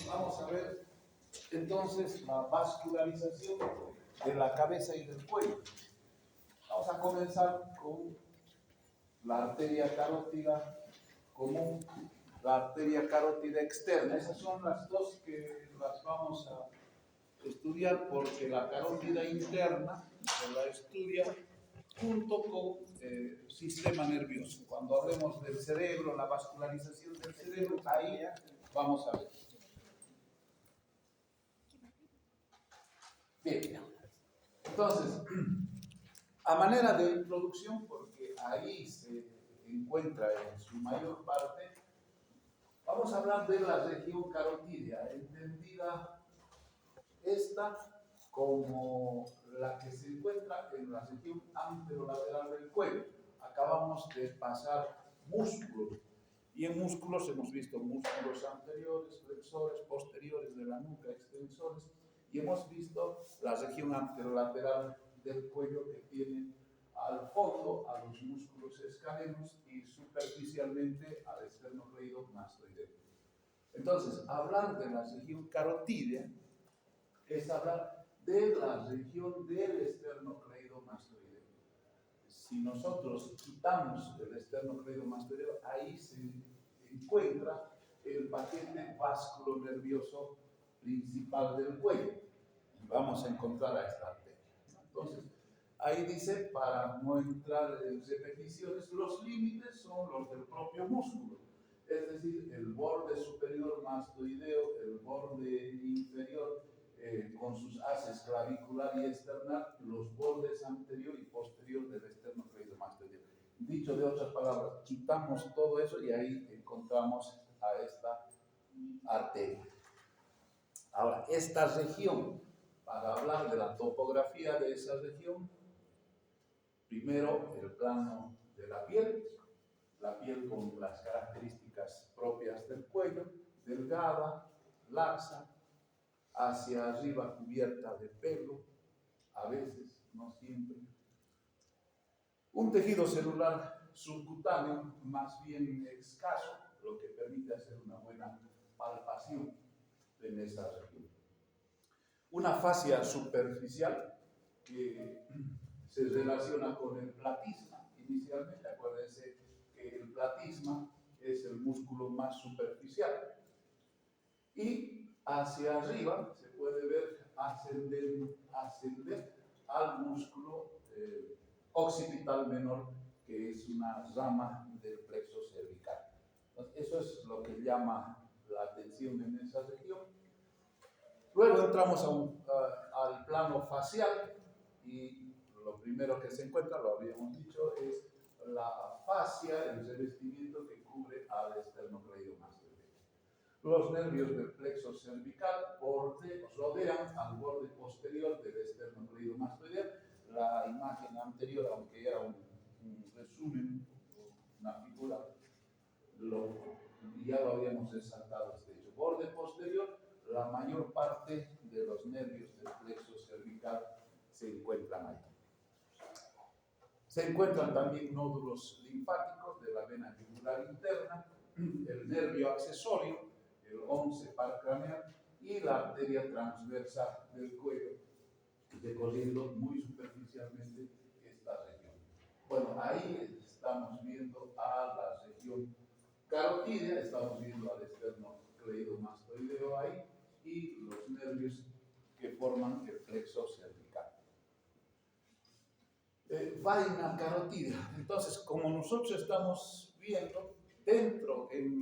Vamos a ver entonces la vascularización de la cabeza y del cuello. Vamos a comenzar con la arteria carótida común, la arteria carótida externa. Esas son las dos que las vamos a estudiar porque la carótida interna se la estudia junto con sistema nervioso. Cuando hablemos del cerebro, la vascularización del cerebro, ahí vamos a ver. Bien, entonces, a manera de introducción, porque ahí se encuentra en su mayor parte, vamos a hablar de la región carotídea, entendida esta como la que se encuentra en la región anterolateral del cuello. Acabamos de pasar músculos, y en músculos hemos visto músculos anteriores, flexores, posteriores de la nuca, extensores, y hemos visto la región anterolateral del cuello que tiene al fondo a los músculos escalenos y superficialmente al esternocleidomastoideo. Entonces, hablar de la región carotídea es hablar de la región del esternocleidomastoideo. Si nosotros quitamos el esternocleidomastoideo, ahí se encuentra el paquete vasculonervioso principal del cuello. Vamos a encontrar a esta arteria. Entonces, ahí dice, para no entrar en repeticiones, los límites son los del propio músculo. Es decir, el borde superior mastoideo, el borde inferior con sus haces clavicular y externar, los bordes anterior y posterior del esternocleidomastoideo. Dicho de otras palabras, quitamos todo eso y ahí encontramos a esta arteria. Ahora, esta región, para hablar de la topografía de esa región, primero el plano de la piel con las características propias del cuello, delgada, laxa, hacia arriba cubierta de pelo, a veces, no siempre. Un tejido celular subcutáneo más bien escaso, lo que permite hacer una buena palpación en esa región. Una fascia superficial que se relaciona con el platisma. Inicialmente, acuérdense que el platisma es el músculo más superficial. Y hacia arriba se puede ver ascender al músculo occipital menor, que es una rama del plexo cervical. Entonces, eso es lo que llama la atención en esa región. Luego entramos al plano facial y lo primero que se encuentra, lo habíamos dicho, es la fascia, el revestimiento que cubre al esternocleidomastoideo. Los nervios del plexo cervical rodean al borde posterior del esternocleidomastoideo. La imagen anterior, aunque era un resumen, una figura, ya lo habíamos resaltado este hecho. Borde posterior, la mayor parte de los nervios del plexo cervical se encuentran ahí. Se encuentran también nódulos linfáticos de la vena yugular interna, el nervio accesorio, el 11 par craneal y la arteria transversa del cuello, recorriendo muy superficialmente esta región. Bueno, ahí estamos viendo a la región carotídea, estamos viendo al esternocleidomastoideo ahí y los nervios que forman el plexo cervical. Vaina carotídea. Entonces, como nosotros estamos viendo, dentro en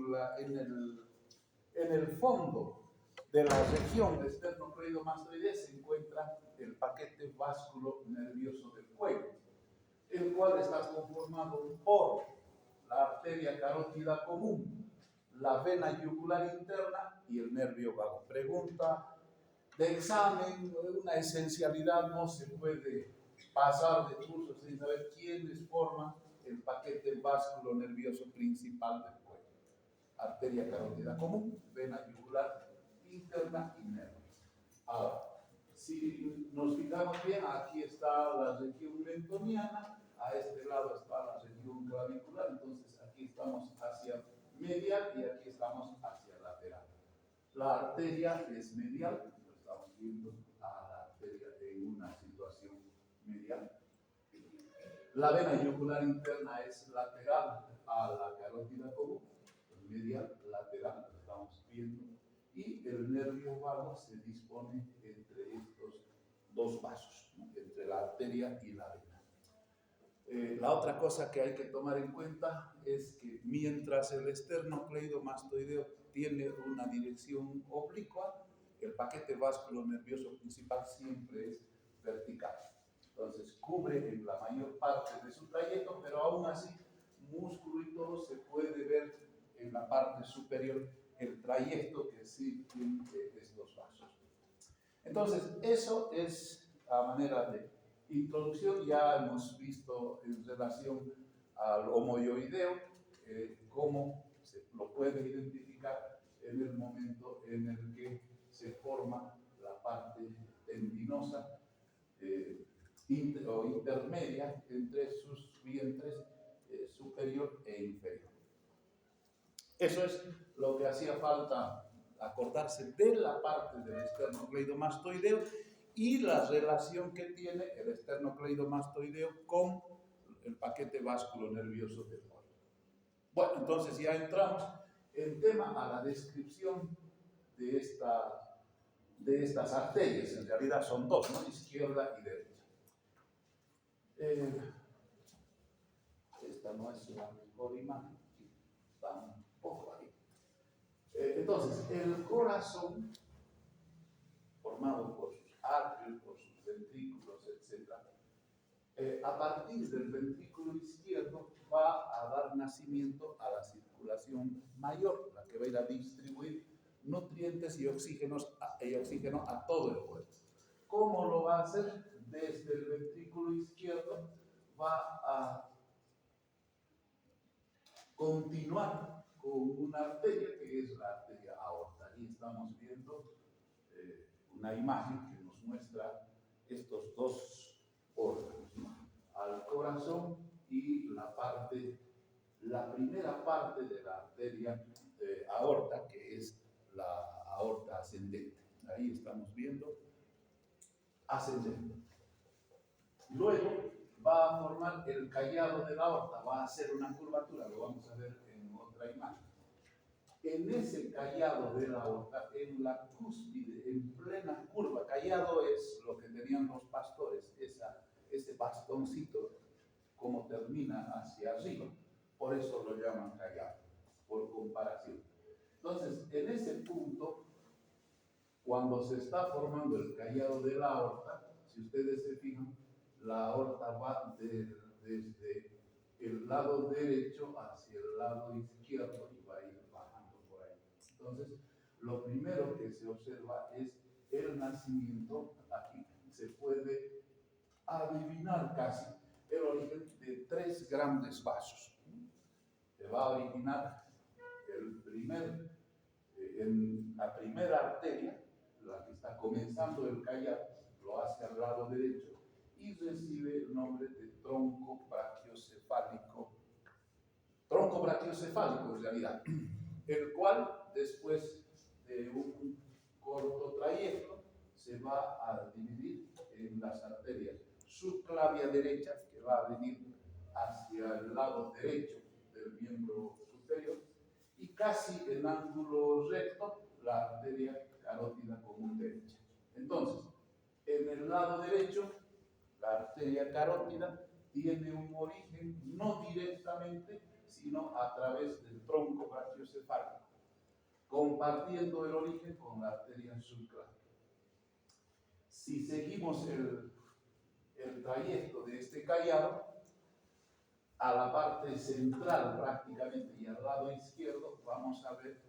el fondo de la región esternocleidomastoidea se encuentra el paquete vasculonervioso del cuello, el cual está conformado por la arteria carótida común, la vena yugular interna y el nervio vago. Pregunta de examen, una esencialidad, no se puede pasar de curso sin saber quiénes forman el paquete vasculonervioso principal del cuello. Arteria carótida común, vena yugular interna y nervio. Ahora, si nos fijamos bien, aquí está la región mentoniana, a este lado está la región clavicular, entonces aquí estamos hacia medial y aquí estamos hacia lateral. La arteria es medial, lo estamos viendo a la arteria en una situación medial. La vena yugular interna es lateral a la carótida común, medial, lateral, lo estamos viendo. Y el nervio vago se dispone entre estos dos vasos, ¿no? Entre la arteria y la vena. La otra cosa que hay que tomar en cuenta es que mientras el esternocleidomastoideo tiene una dirección oblicua, el paquete vasculonervioso principal siempre es vertical. Entonces cubre en la mayor parte de su trayecto, pero aún así músculo y todo se puede ver en la parte superior el trayecto que sí tiene estos vasos. Entonces eso es a manera de introducción. Ya hemos visto en relación al homoioideo cómo se lo puede identificar en el momento en el que se forma la parte tendinosa o intermedia entre sus vientres superior e inferior. Eso es lo que hacía falta acordarse de la parte del esternocleidomastoideo y la relación que tiene el esternocleidomastoideo con el paquete vasculonervioso del órgano. Bueno, entonces ya entramos en tema a la descripción de estas arterias. En realidad son dos, ¿no? Izquierda y derecha. Esta no es la mejor imagen, está un poco ahí. Entonces, el corazón, formado por sus atrios, por sus ventrículos, etc., a partir del ventrículo izquierdo va a dar nacimiento a la circulación mayor, la que va a ir a distribuir nutrientes y oxígeno a todo el cuerpo. ¿Cómo lo va a hacer? Desde el ventrículo izquierdo va a continuar con una arteria que es la arteria aorta. Ahí estamos viendo una imagen que nos muestra estos dos órganos, ¿no? Al corazón y la primera parte de la arteria aorta, que es la aorta ascendente. Ahí estamos viendo ascendente. Luego va a formar el callado de la aorta, va a hacer una curvatura, lo vamos a ver en otra imagen. En ese callado de la aorta, en la cúspide, en plena curva, callado es lo que tenían los pastores, ese bastoncito, como termina hacia arriba, por eso lo llaman callado, por comparación. Entonces, en ese punto, cuando se está formando el callado de la aorta, si ustedes se fijan, la aorta va desde el lado derecho hacia el lado izquierdo y va a ir bajando por ahí. Entonces, lo primero que se observa es el nacimiento aquí. Se puede adivinar casi el origen de tres grandes vasos. Se va a originar en la primera arteria, la que está comenzando el callado, lo hace al lado derecho y recibe el nombre de tronco brachiocefálico en realidad, el cual después de un corto trayecto se va a dividir en las arterias subclavia derecha, que va a venir hacia el lado derecho del miembro superior, y casi en ángulo recto la arteria carótida común derecha. Entonces, en el lado derecho, la arteria carótida tiene un origen no directamente, sino a través del tronco brachiocefálico, compartiendo el origen con la arteria subclavia. Si seguimos el trayecto de este callado, a la parte central prácticamente y al lado izquierdo, vamos a ver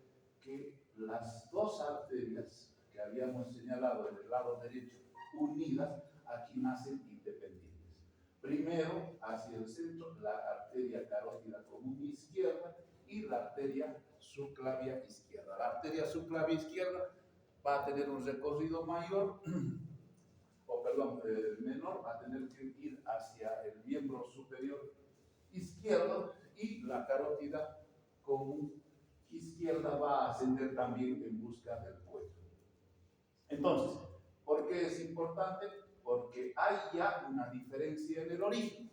que las dos arterias que habíamos señalado en el lado derecho unidas, aquí nacen independientes. Primero, hacia el centro, la arteria carótida común izquierda y la arteria subclavia izquierda. La arteria subclavia izquierda va a tener un recorrido mayor, menor, va a tener que ir hacia el miembro superior izquierdo y la carótida común izquierda va a ascender también en busca del cuello. Entonces, ¿por qué es importante? Porque hay ya una diferencia en el origen.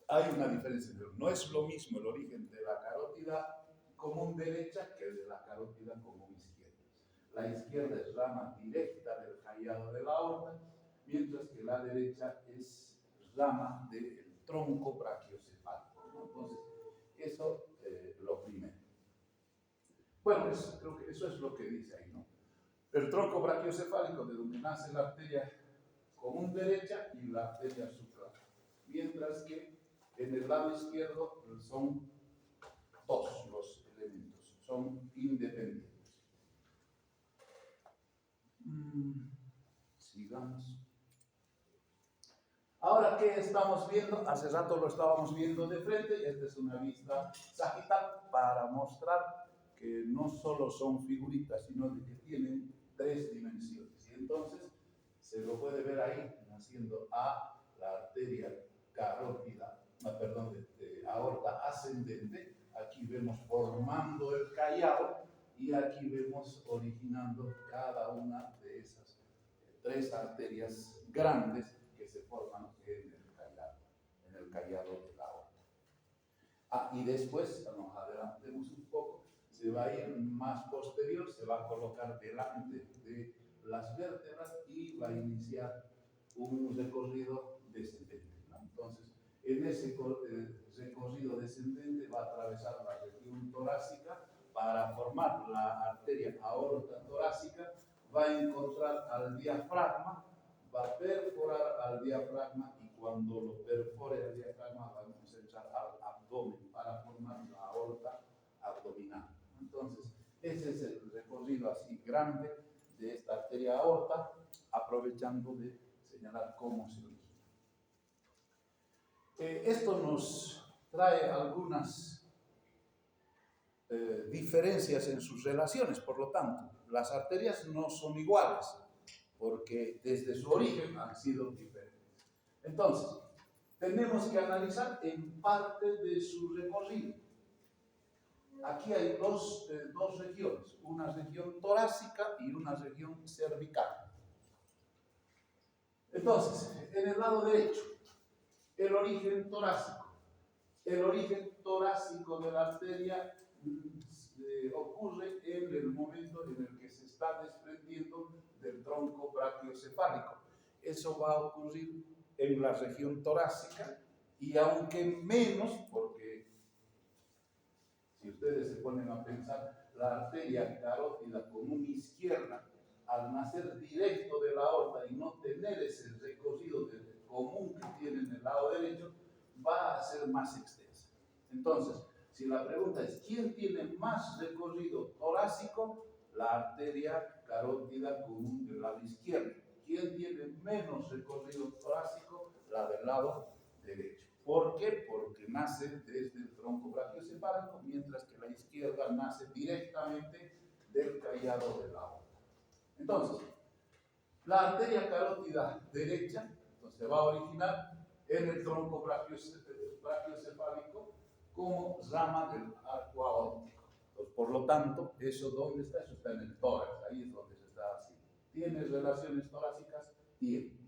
Hay una diferencia. No es lo mismo el origen de la carótida común derecha que el de la carótida común izquierda. La izquierda es rama directa del callado de la aorta, mientras que la derecha es rama del tronco brachiocefálico. Entonces, eso lo primero. Bueno, creo que eso es lo que dice ahí, ¿no? El tronco brachiocefálico, de donde nace la arteria común derecha y la arteria subclaviana. Mientras que en el lado izquierdo son dos los elementos, son independientes. Sigamos. Ahora, ¿qué estamos viendo? Hace rato lo estábamos viendo de frente. Esta es una vista sagital para mostrar que no solo son figuritas, sino de que tienen 3 dimensiones. Y entonces se lo puede ver ahí, naciendo a la arteria carótida, de aorta ascendente. Aquí vemos formando el callado y aquí vemos originando cada una de esas 3 arterias grandes que se forman en el callado de la aorta. Y después, nos adelantemos un poco, se va a ir más posterior, se va a colocar delante de las vértebras y va a iniciar un recorrido descendente, ¿no? Entonces, en ese recorrido descendente va a atravesar la región torácica para formar la arteria aorta torácica, va a encontrar al diafragma, va a perforar al diafragma y cuando lo perfore el diafragma va a entrar al abdomen para formar la aorta abdominal. Entonces, ese es el recorrido así grande de esta arteria aorta, aprovechando de señalar cómo se origina. Esto nos trae algunas diferencias en sus relaciones, por lo tanto, las arterias no son iguales, porque desde su origen han sido diferentes. Entonces, tenemos que analizar en parte de su recorrido. Aquí hay dos regiones, una región torácica y una región cervical. Entonces, en el lado derecho, el origen torácico. El origen torácico de la arteria ocurre en el momento en el que se está desprendiendo del tronco brachiocefálico. Eso va a ocurrir en la región torácica y aunque menos, porque si ustedes se ponen a pensar, la arteria carótida común izquierda, al nacer directo de la aorta y no tener ese recorrido común que tiene en el lado derecho, va a ser más extensa. Entonces, si la pregunta es ¿quién tiene más recorrido torácico? La arteria carótida común del lado izquierdo. ¿Quién tiene menos recorrido torácico? La del lado derecho. ¿Por qué? Porque nace desde el tronco brachiocefálico, mientras que la izquierda nace directamente del callado de la aorta. Entonces, la arteria carótida derecha se va a originar en el tronco brachiocefálico como rama del arco aórtico. Entonces, por lo tanto, ¿eso dónde está? Eso está en el tórax, ahí es donde se está haciendo. ¿Tiene relaciones torácicas? Tiene.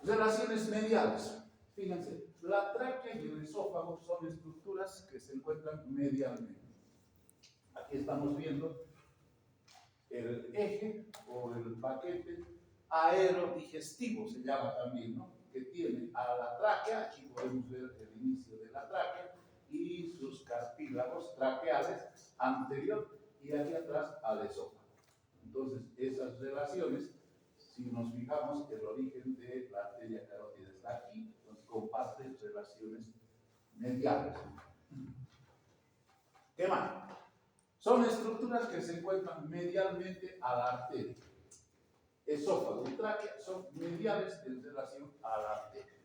Relaciones mediales. Fíjense, la tráquea y el esófago son estructuras que se encuentran medialmente. Aquí estamos viendo el eje o el paquete aerodigestivo, se llama también, ¿no? Que tiene a la tráquea, aquí podemos ver el inicio de la tráquea y sus cartílagos traqueales anterior y aquí atrás al esófago. Entonces, esas relaciones, si nos fijamos, el origen de la arteria carótida está aquí, entonces comparte relaciones mediales. ¿Qué más? Son estructuras que se encuentran medialmente a la arteria. Esófago y tráquea son mediales en relación a la arteria.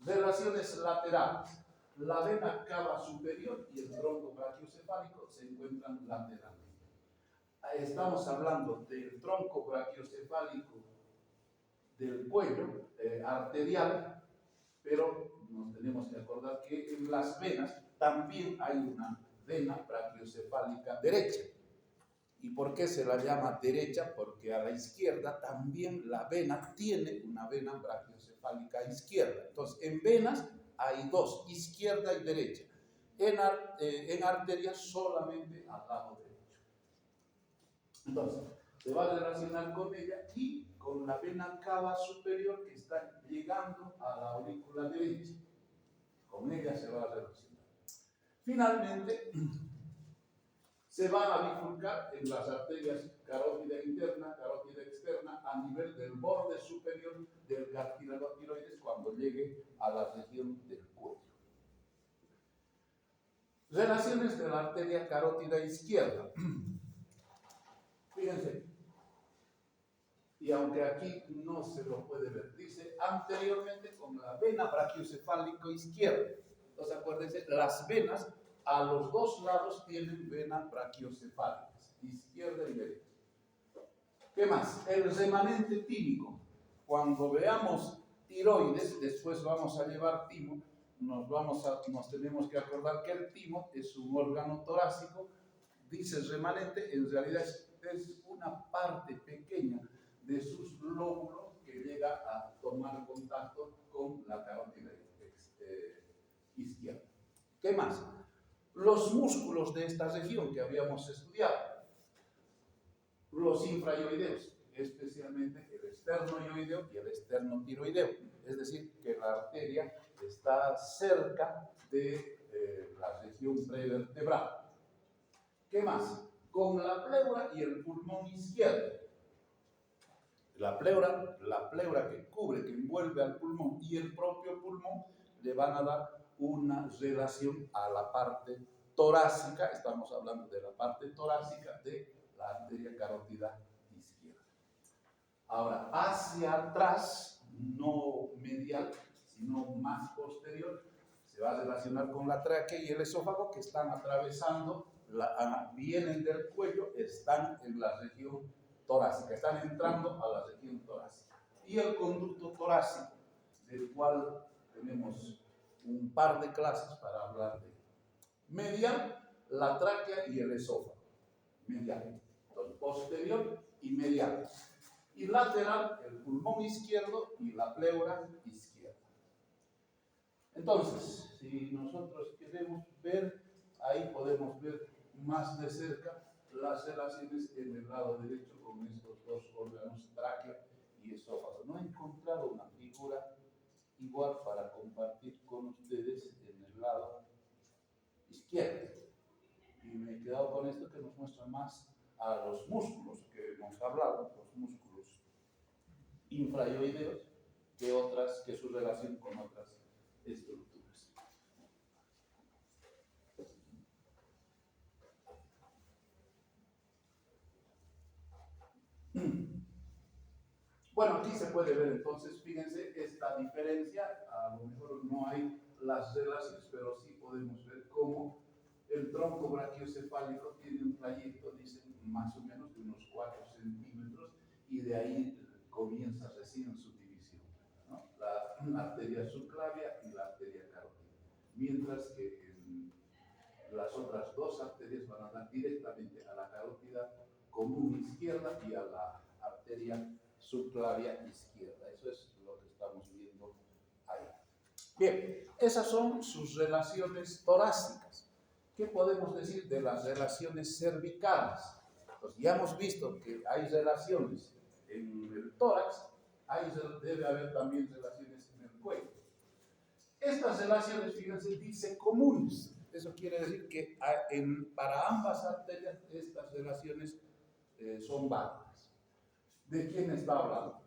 Relaciones laterales. La vena cava superior y el tronco brachiocefálico se encuentran lateralmente. Estamos hablando del tronco brachiocefálico del cuello arterial, pero nos tenemos que acordar que en las venas también hay una vena brachiocefálica derecha. ¿Y por qué se la llama derecha? Porque a la izquierda también la vena tiene una vena brachiocefálica izquierda. Entonces, en venas hay dos, izquierda y derecha. En arterias solamente al lado derecho. Entonces, se va a relacionar con ella y con la vena cava superior que está llegando a la aurícula derecha. Con ella se va a relacionar. Finalmente, se van a bifurcar en las arterias carótida interna, carótida externa, a nivel del borde superior del cartílago tiroides cuando llegue a la región del cuello. Relaciones de la arteria carótida izquierda. Fíjense, y aunque aquí no se lo puede ver, dice anteriormente con la vena brachiocefálica izquierda. Entonces acuérdense, las venas a los dos lados tienen venas brachiocefálicas, izquierda y derecha. ¿Qué más? El remanente tímico. Cuando veamos tiroides, después vamos a llevar timo, nos tenemos que acordar que el timo es un órgano torácico, dice remanente, en realidad es una parte pequeña de sus lóbulos que llega a tomar contacto con la carótida izquierda. ¿Qué más? Los músculos de esta región que habíamos estudiado, los infrayoideos, especialmente el esternoyoideo y el esternotiroideo, es decir, que la arteria está cerca de la región prevertebral. ¿Qué más? Con la pleura y el pulmón izquierdo. La pleura que cubre, que envuelve al pulmón y el propio pulmón le van a dar una relación a la parte torácica, estamos hablando de la parte torácica de la arteria carótida izquierda. Ahora, hacia atrás, no medial, sino más posterior, se va a relacionar con la tráquea y el esófago que están atravesando, vienen del cuello, están en la región torácica, están entrando a la región torácica. Y el conducto torácico, del cual tenemos un par de clases para hablar de él. Medial, la tráquea y el esófago. Medial. Entonces, posterior y medial. Y lateral, el pulmón izquierdo y la pleura izquierda. Entonces, si nosotros queremos ver, ahí podemos ver más de cerca las relaciones en el lado derecho con estos dos órganos, tráquea y esófago. No he encontrado una figura igual para compartir con ustedes en el lado izquierdo. Y me he quedado con esto que nos muestra más a los músculos que hemos hablado, los músculos infrayoideos, que su relación con otras estructuras. Bueno, aquí se puede ver entonces, fíjense, esta diferencia, a lo mejor no hay las relaciones, pero sí podemos ver cómo el tronco brachiocefálico tiene un trayecto, dicen, más o menos de unos 4 centímetros, y de ahí comienza recién su división, ¿no? La arteria subclavia y la arteria carótida. Mientras que las otras dos arterias van a dar directamente a la carótida común izquierda y a la arteria subclavia izquierda. Eso es lo que estamos viendo ahí. Bien, esas son sus relaciones torácicas. ¿Qué podemos decir de las relaciones cervicales? Pues ya hemos visto que hay relaciones en el tórax, debe haber también relaciones en el cuello. Estas relaciones, fíjense, dice comunes. Eso quiere decir que para ambas arterias estas relaciones son válidas. ¿De quién está hablando?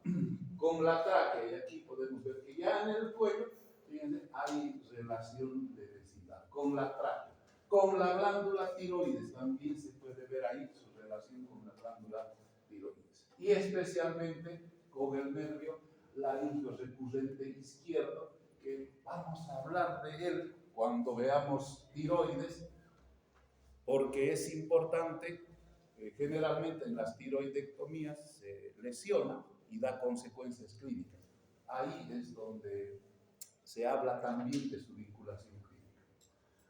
Con la tráquea, y aquí podemos ver que ya en el cuello, fíjense, hay relación de vecindad. Con la tráquea. Con la glándula tiroides también se puede ver ahí su relación con la glándula tiroides. Y especialmente con el nervio laringio recurrente izquierdo, que vamos a hablar de él cuando veamos tiroides, porque es importante. Generalmente en las tiroidectomías se lesiona y da consecuencias clínicas. Ahí es donde se habla también de su vinculación clínica.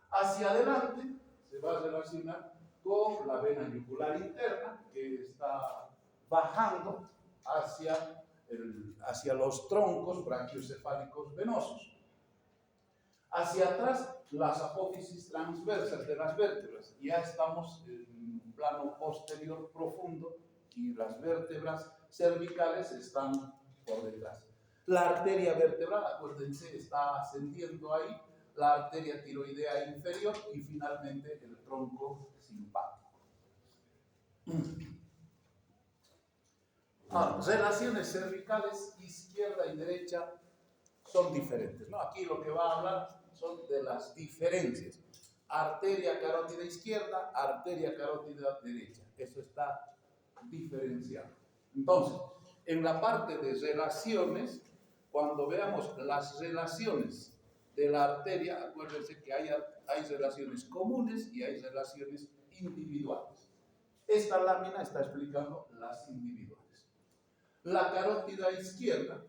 Hacia adelante se va a relacionar con la vena yugular interna, que está bajando hacia los troncos brachiocefálicos venosos. Hacia atrás, las apófisis transversas de las vértebras. Ya estamos en un plano posterior profundo y las vértebras cervicales están por detrás. La arteria vertebral, acuérdense, está ascendiendo ahí, la arteria tiroidea inferior y finalmente el tronco simpático. Relaciones cervicales izquierda y derecha son diferentes, ¿no? Aquí lo que va a hablar son de las diferencias. Arteria carótida izquierda, arteria carótida derecha. Eso está diferenciado. Entonces, en la parte de relaciones, cuando veamos las relaciones de la arteria, acuérdense que hay relaciones comunes y hay relaciones individuales. Esta lámina está explicando las individuales. La carótida izquierda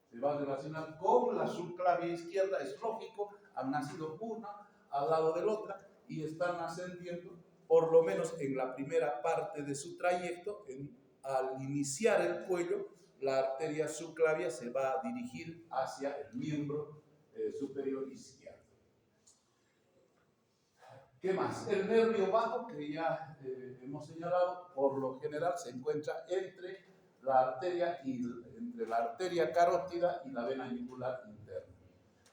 se va a relacionar con la subclavia izquierda, es lógico, han nacido una al lado de la otra y están ascendiendo, por lo menos en la primera parte de su trayecto, al iniciar el cuello, la arteria subclavia se va a dirigir hacia el miembro superior izquierdo. ¿Qué más? El nervio vago, que ya hemos señalado, por lo general se encuentra entre la arteria carótida y la vena yugular interna.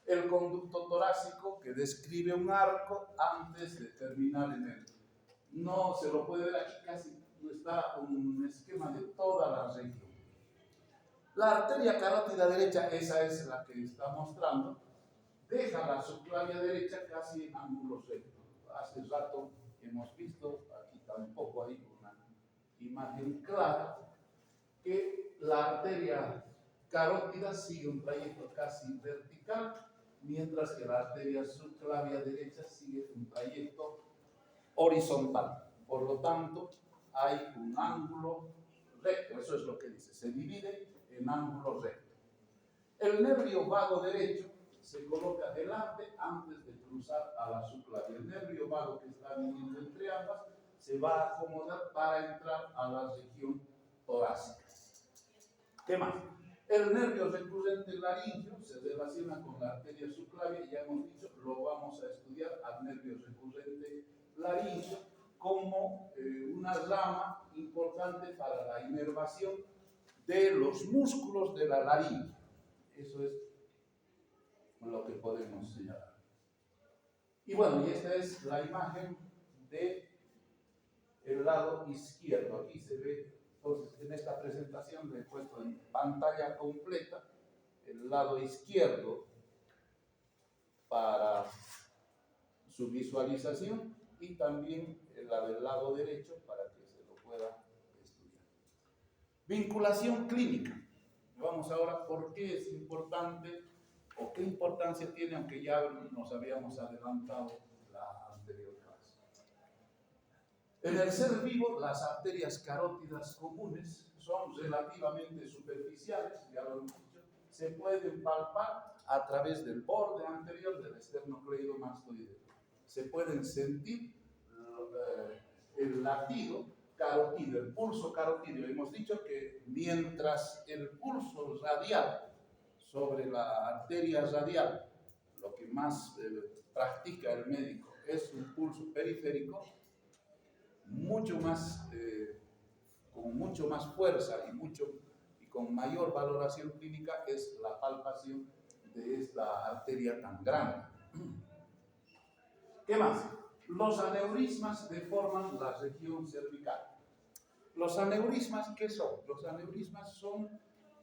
El conducto torácico, que describe un arco antes de terminar en él. No se lo puede ver aquí, casi está un esquema de toda la región. La arteria carótida derecha, esa es la que está mostrando, deja la subclavia derecha casi en ángulo recto. Hace rato hemos visto, aquí tampoco hay una imagen clara, que la arteria carótida sigue un trayecto casi vertical, mientras que la arteria subclavia derecha sigue un trayecto horizontal. Por lo tanto, hay un ángulo recto, eso es lo que dice, se divide en ángulo recto. El nervio vago derecho se coloca delante antes de cruzar a la subclavia. El nervio vago que está viniendo entre ambas se va a acomodar para entrar a la región torácica. ¿Qué más? El nervio recurrente laríngeo se relaciona con la arteria subclavia, ya hemos dicho, lo vamos a estudiar al nervio recurrente laríngeo como una rama importante para la inervación de los músculos de la laringe. Eso es lo que podemos señalar. Y bueno, y esta es la imagen del lado izquierdo. Aquí se ve, entonces, en esta presentación le he puesto en pantalla completa el lado izquierdo para su visualización y también la del lado derecho para que se lo pueda estudiar. Vinculación clínica. Vamos ahora por qué es importante o qué importancia tiene, aunque ya nos habíamos adelantado la anterior clase. En el ser vivo, las arterias carótidas comunes son relativamente superficiales, ya lo hemos dicho, se pueden palpar a través del borde anterior del esternocleidomastoideo. Se pueden sentir el latido carotídeo, el pulso carotídeo. Hemos dicho que mientras el pulso radial sobre la arteria radial, lo que más practica el médico es un pulso periférico, mucho más, con mucho más fuerza y con mayor valoración clínica es la palpación de esta arteria tan grande. ¿Qué más? Los aneurismas deforman la región cervical. ¿Los aneurismas qué son? Los aneurismas son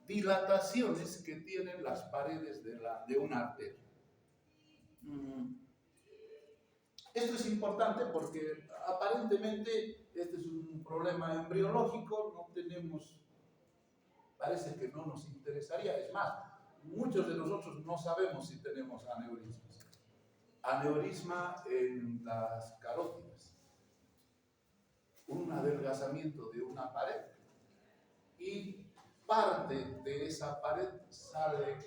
dilataciones que tienen las paredes de una arteria. Esto es importante porque aparentemente este es un problema embriológico, no tenemos, parece que no nos interesaría, es más, muchos de nosotros no sabemos si tenemos aneurismas. Aneurisma en las carótidas, un adelgazamiento de una pared y parte de esa pared sale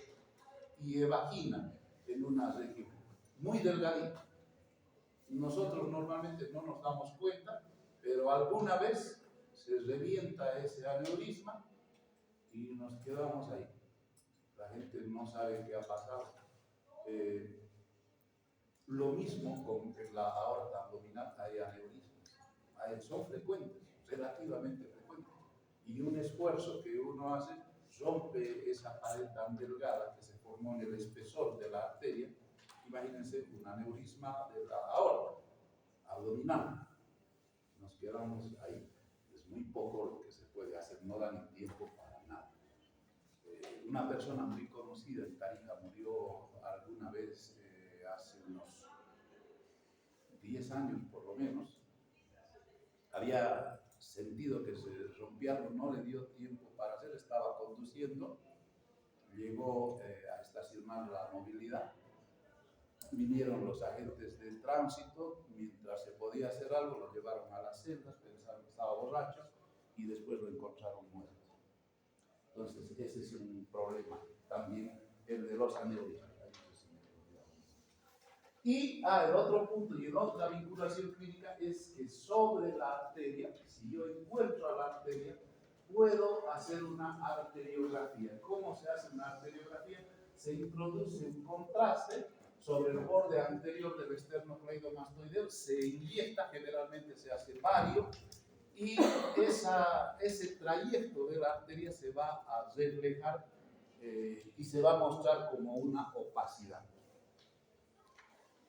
y evagina en una región muy delgadita. Nosotros normalmente no nos damos cuenta, pero alguna vez se revienta ese aneurisma y nos quedamos ahí. La gente no sabe qué ha pasado. Lo mismo con la aorta abdominal, hay aneurismas. Son frecuentes, relativamente frecuentes. Y un esfuerzo que uno hace rompe esa pared tan delgada que se formó en el espesor de la arteria. Imagínense un aneurisma de la aorta abdominal. Nos quedamos ahí. Es muy poco lo que se puede hacer, no da ni tiempo para nada. Una persona muy conocida en Tarija murió alguna vez hace unos 10 años por lo menos. Había sentido que se rompía algo, no le dio tiempo para hacer, estaba conduciendo, llegó a estacionar la movilidad, vinieron los agentes de tránsito, mientras se podía hacer algo lo llevaron a las celdas, pensaron que estaba borracho y después lo encontraron muerto. Entonces ese es un problema también, el de los aneurismas. Y el otro punto y la otra vinculación clínica es que sobre la arteria, si yo encuentro a la arteria, puedo hacer una arteriografía. ¿Cómo se hace una arteriografía? Se introduce un contraste sobre el borde anterior del esternocleidomastoideo, se inyecta, generalmente se hace vario, y ese trayecto de la arteria se va a reflejar y se va a mostrar como una opacidad.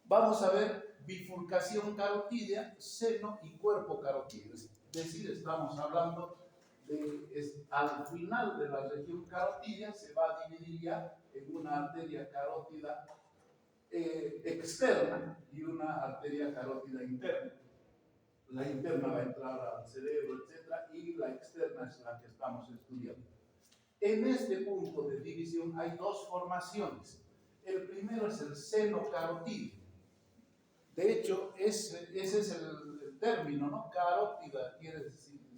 Vamos a ver bifurcación carotídea, seno y cuerpo carotídeo. Es decir, estamos hablando de, al final de la región carotídea se va a dividir ya en una arteria carótida externa y una arteria carótida interna. La interna va a entrar al cerebro, etc., y la externa es la que estamos estudiando. En este punto de división hay dos formaciones. El primero es el seno carotídeo. De hecho, ese es el término, ¿no? Carótida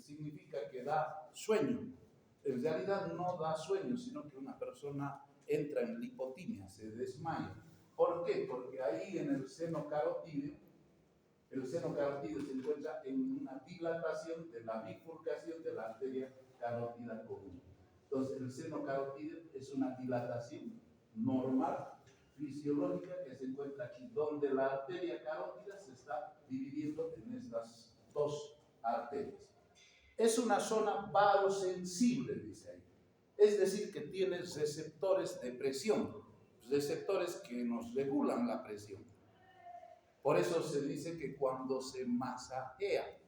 significa que da sueño. En realidad no da sueño, sino que una persona entra en lipotimia, se desmaya. ¿Por qué? Porque ahí en el seno carotídeo se encuentra en una dilatación de la bifurcación de la arteria carótida común. Entonces, el seno carotídeo es una dilatación normal, fisiológica, que se encuentra aquí, donde la arteria carótida se está dividiendo en estas dos arterias. Es una zona varosensible, dice ahí. Es decir, que tiene receptores de presión, receptores que nos regulan la presión. Por eso se dice que cuando se masajea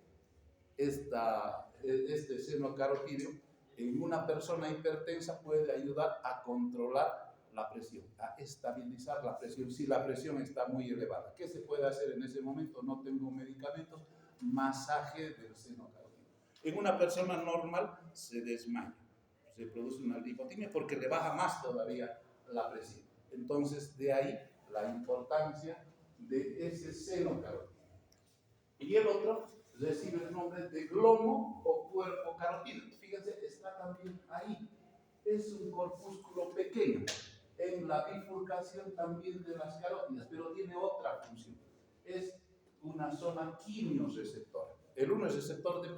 este seno carotídeo, en una persona hipertensa puede ayudar a controlar la presión, a estabilizar la presión, si la presión está muy elevada. ¿Qué se puede hacer en ese momento? No tengo medicamentos, masaje del seno carotídeo. En una persona normal se desmaya, se produce una lipotimia porque le baja más todavía la presión. Entonces, de ahí la importancia de ese seno carotídeo. Y el otro recibe el nombre de glomo o cuerpo carotídeo. Fíjense, está también ahí. Es un corpúsculo pequeño en la bifurcación también de las carótidas, pero tiene otra función. Es una zona quimioreceptora. El uno es receptor de